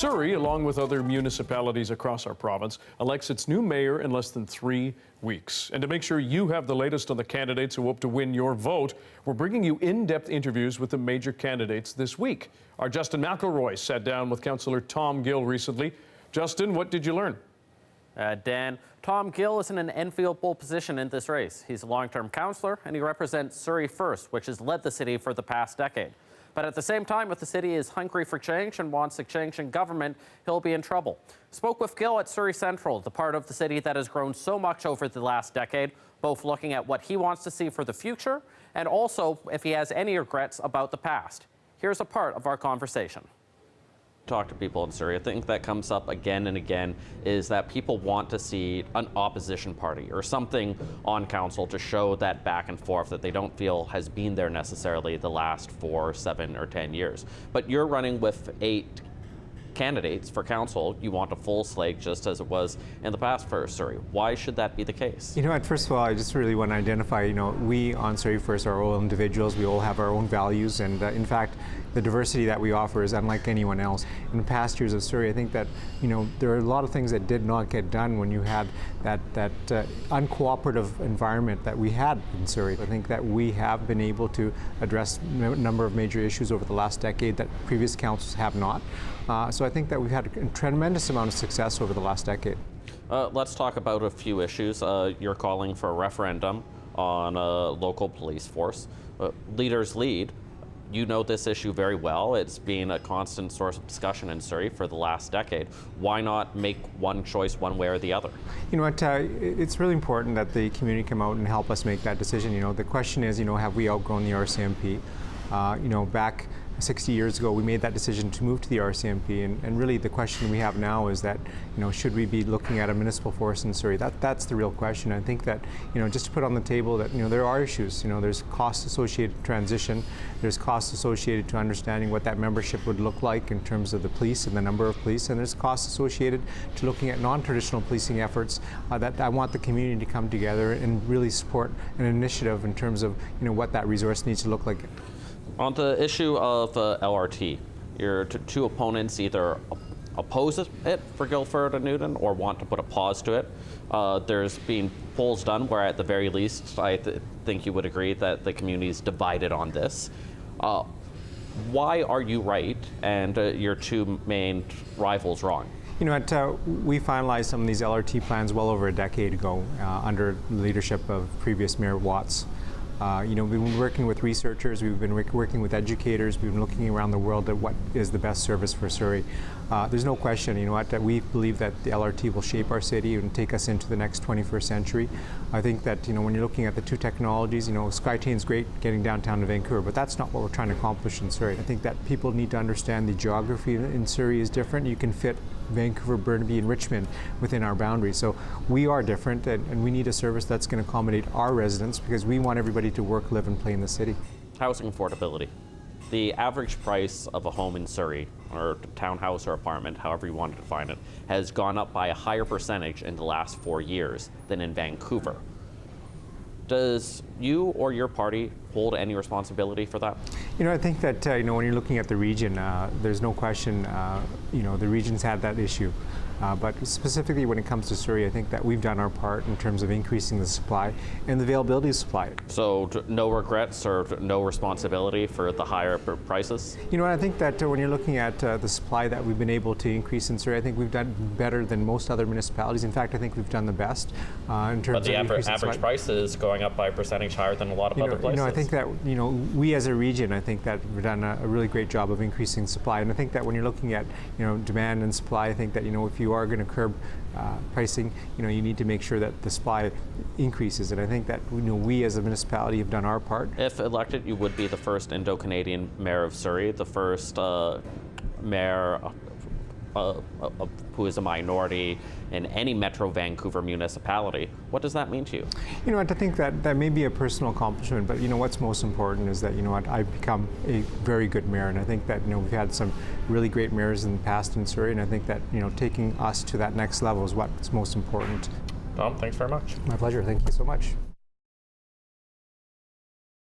Surrey, along with other municipalities across our province, elects its new mayor in less than 3 weeks. And to make sure you have the latest on the candidates who hope to win your vote, we're bringing you in-depth interviews with the major candidates this week. Our Justin McElroy sat down with Councillor Tom Gill recently. Justin, what did you learn? Dan, Tom Gill is in an enviable position in this race. He's a long-term councillor and he represents Surrey First, which has led the city for the past decade. But at the same time, if the city is hungry for change and wants a change in government, he'll be in trouble. Spoke with Gill at Surrey Central, the part of the city that has grown so much over the last decade, both looking at what he wants to see for the future and also if he has any regrets about the past. Here's a part of our conversation. Talk to people in Surrey, I think that comes up again and again, is that people want to see an opposition party or something on council to show that back and forth that they don't feel has been there necessarily the last 4, 7, or 10 years. But you're running with 8 candidates for council. You want a full slate just as it was in the past for Surrey. Why should that be the case? You know what, first of all, I just really want to identify, we on Surrey First are all individuals. We all have our own values, and in fact, the diversity that we offer is unlike anyone else. In the past years of Surrey, I think that, there are a lot of things that did not get done when you had that uncooperative environment that we had in Surrey. I think that we have been able to address a number of major issues over the last decade that previous councils have not. So I think that we've had a tremendous amount of success over the last decade. Let's talk about a few issues. You're calling for a referendum on a local police force. Leaders lead. You know this issue very well. It's been a constant source of discussion in Surrey for the last decade. Why not make one choice one way or the other? You know what, it's really important that the community come out and help us make that decision. The question is, have we outgrown the RCMP? Back 60 years ago, we made that decision to move to the RCMP, and really the question we have now is that, should we be looking at a municipal force in Surrey? That's the real question. I think that, just to put on the table that, there are issues. There's costs associated to transition, there's costs associated to understanding what that membership would look like in terms of the police and the number of police, and there's costs associated to looking at non-traditional policing efforts that I want the community to come together and really support an initiative in terms of, what that resource needs to look like. On the issue of LRT, your two opponents either oppose it for Guildford and Newton or want to put a pause to it. There's been polls done where at the very least I think you would agree that the community is divided on this. Why are you right and your two main rivals wrong? We finalized some of these LRT plans well over a decade ago under the leadership of previous Mayor Watts. We've been working with researchers, we've been working with educators, we've been looking around the world at what is the best service for Surrey. There's no question, that we believe that the LRT will shape our city and take us into the next 21st century. I think that, when you're looking at the two technologies, SkyTrain's great getting downtown to Vancouver, but that's not what we're trying to accomplish in Surrey. I think that people need to understand the geography in Surrey is different. You can fit Vancouver, Burnaby, and Richmond within our boundaries. So we are different, and we need a service that's going to accommodate our residents because we want everybody to work, live, and play in the city. Housing affordability. The average price of a home in Surrey, or townhouse or apartment, however you want to define it, has gone up by a higher percentage in the last 4 years than in Vancouver. Does you or your party hold any responsibility for that? I think that, when you're looking at the region, there's no question, the region's had that issue. But specifically when it comes to Surrey, I think that we've done our part in terms of increasing the supply and the availability of supply. So no regrets or no responsibility for the higher prices? I think that when you're looking at the supply that we've been able to increase in Surrey, I think we've done better than most other municipalities. In fact, I think we've done the best in terms of the average price is going up by a percentage higher than a lot of other places. I think that, we as a region, I think that we've done a really great job of increasing supply. And I think that when you're looking at, demand and supply, I think that, if you are going to curb pricing, you need to make sure that the supply increases. And I think that, we as a municipality have done our part. If elected, you would be the first Indo-Canadian mayor of Surrey, the first mayor who is a minority in any Metro Vancouver municipality. What does that mean to you? I think that may be a personal accomplishment, but what's most important is that, I've become a very good mayor, and I think that, we've had some really great mayors in the past in Surrey, and I think that, taking us to that next level is what's most important. Tom, thanks very much. My pleasure. Thank you so much.